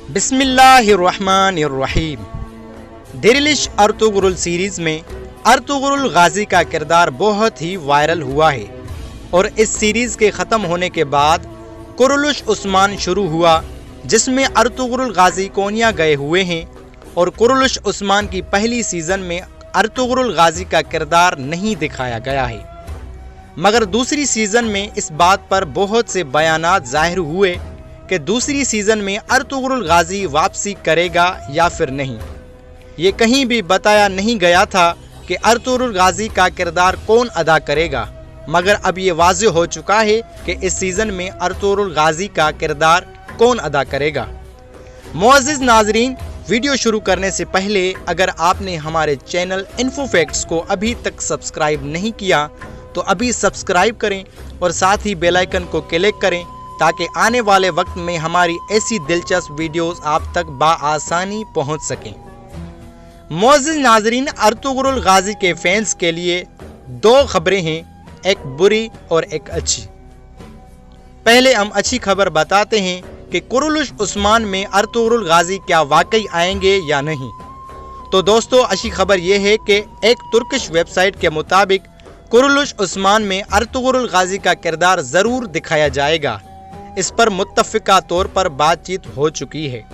बिस्मिल्लाहिर्रहमानिर्रहीम। दिरिलिस Ertugrul series में Ertugrul गाजी का किरदार बहुत ही वायरल हुआ है और इस सीरीज़ के ख़त्म होने के बाद कुरुलुस उस्मान शुरू हुआ, जिसमें अर्तुगरुल गाजी कोन्या गए हुए हैं और कुरुलुस उस्मान की पहली सीज़न में अर्तुगरुल गाजी का किरदार नहीं दिखाया गया है। मगर दूसरी सीज़न में इस बात पर बहुत से बयानात ज़ाहिर हुए कि दूसरी सीज़न में अर्तुगरुल गाजी वापसी करेगा या फिर नहीं। ये कहीं भी बताया नहीं गया था कि अर्तुगरुल गाजी का किरदार कौन अदा करेगा, मगर अब ये वाज़ेह हो चुका है कि इस सीज़न में अर्तुगरुल गाजी का किरदार कौन अदा करेगा। मुअज़्ज़िज़ नाज़रीन, वीडियो शुरू करने से पहले अगर आपने हमारे चैनल इन्फो फैक्ट्स को अभी तक सब्सक्राइब नहीं किया तो अभी सब्सक्राइब करें और साथ ही बेल आइकन को क्लिक करें ताकि आने वाले वक्त में हमारी ऐसी दिलचस्प वीडियोस आप तक बाआसानी पहुंच सकें। मुअज़्ज़िज़ नाज़रीन, अर्तुगरुल गाजी के फैंस के लिए दो खबरें हैं, एक बुरी और एक अच्छी। पहले हम अच्छी खबर बताते हैं कि कुरुलुस उस्मान में अर्तुगरुल गाजी क्या वाकई आएंगे या नहीं। तो दोस्तों, अच्छी खबर यह है कि एक तुर्किश वेबसाइट के मुताबिक कुरुलुस उस्मान में अर्तुगरुल गाजी का किरदार ज़रूर दिखाया जाएगा। इस पर मुत्तफ़िका तौर पर बातचीत हो चुकी है।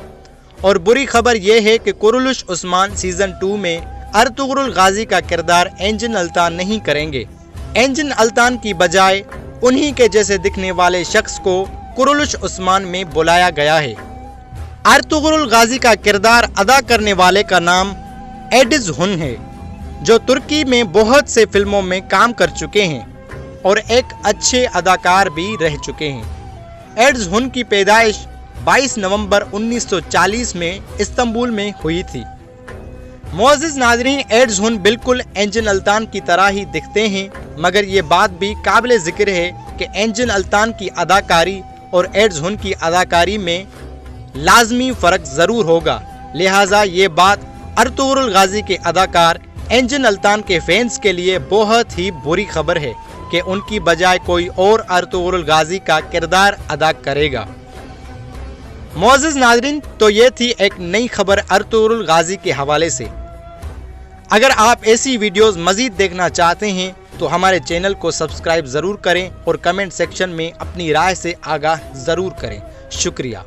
और बुरी खबर यह है कि कुरुलुस उस्मान सीज़न 2 में अर्तुगरुल गाजी का किरदार एंजिन अल्तान नहीं करेंगे। एंजिन अल्तान की बजाय उन्हीं के जैसे दिखने वाले शख्स को कुरुलुस उस्मान में बुलाया गया है। अर्तुगरुल गाजी का किरदार अदा करने वाले का नाम एडिज़हुन है, जो तुर्की में बहुत से फिल्मों में काम कर चुके हैं और एक अच्छे अदाकार भी रह चुके हैं। एडिज़हुन की पैदाइश 22 नवंबर 1940 में इस्तांबुल में हुई थी। मुअज़्ज़िज़ नाज़रीन, एडिज़हुन बिल्कुल एंजिन अल्तान की तरह ही दिखते हैं, मगर ये बात भी काबिल ज़िक्र है कि एंजिन अल्तान की अदाकारी और एडिज़हुन की अदाकारी में लाजमी फ़र्क ज़रूर होगा। लिहाजा ये बात अर्तुगरुल गाजी के अदाकार एंजिन अल्तान के फैंस के लिए बहुत ही बुरी खबर है कि उनकी बजाय कोई और अर्तुगरुल गाजी का किरदार अदा करेगा। मुअज़्ज़िज़ नाज़रीन, तो ये थी एक नई खबर अर्तुगरुल गाजी के हवाले से। अगर आप ऐसी वीडियोस मज़ीद देखना चाहते हैं तो हमारे चैनल को सब्सक्राइब ज़रूर करें और कमेंट सेक्शन में अपनी राय से आगाह ज़रूर करें। शुक्रिया।